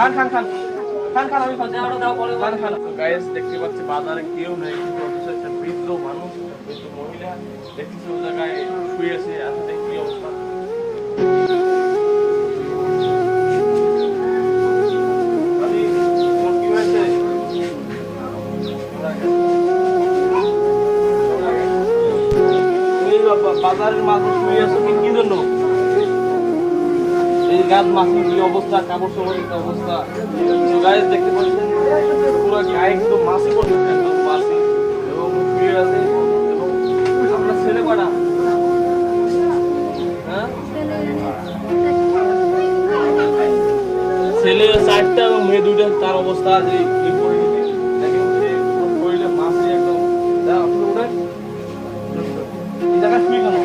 খান খান খান খান আমি খান দাও পরে খান খান। গাইস দেখতে পাচ্ছি বাজারে কেউ নেই, কিন্তু একটা বৃদ্ধ মানুষ, বৃদ্ধ মহিলা দেখতেছি ওই জায়গায় শুয়ে আছে। আসলে কি অবস্থা? বাজারের মাঝে শুয়ে আছো কি জন্য? এই গাছ মাছের কি অবস্থা, কাপড় চোপড়ের কি অবস্থা? গায়ে দেখতে পাচ্ছেন পুরো গায়ে কিন্তু মাছি পড়তেছে, একদম মাছি এবং শুয়ে আছে। এবং আপনার ছেলে কটা? হ্যাঁ, ছেলে 4টা এবং মেয়ে 2টা। তার অবস্থা যে কি পরিণতি দেখেন, সে শরীরে মাছি একদম। আপনি উঠেন, এই জায়গায় শুয়ে কেন?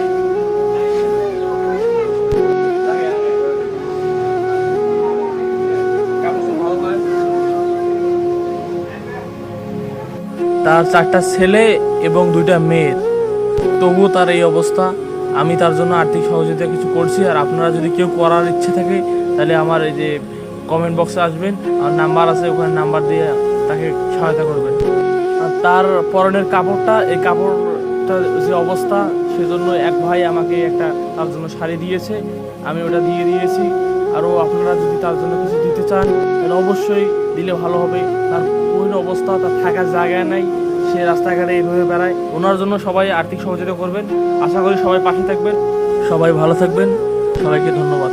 তার 4টা ছেলে এবং 2টা মেয়ে, তবুও তার এই অবস্থা। আমি তার জন্য আর্থিক সহযোগিতা কিছু করছি। আর আপনারা যদি কেউ করার ইচ্ছে থাকে তাহলে আমার এই যে কমেন্ট বক্সে আসবেন, আমার নাম্বার আছে, ওখানে নাম্বার দিয়ে তাকে সহায়তা করবেন। আর তার পরনের কাপড়টা, এই কাপড়টা যে অবস্থা, সেজন্য এক ভাই আমাকে একটা তার জন্য শাড়ি দিয়েছে, আমি ওটা দিয়ে দিয়েছি। আরও আপনারা যদি তার জন্য কিছু দিতে চান তাহলে অবশ্যই দিলে ভালো হবে। তার কোন অবস্থা, তার থাকার জায়গা নাই, সে রাস্তাঘাটে এইভাবে বেড়ায়। ওনার জন্য সবাই আর্থিক সহযোগিতা করবেন। আশা করি সবাই পাশে থাকবেন। সবাই ভালো থাকবেন। সবাইকে ধন্যবাদ।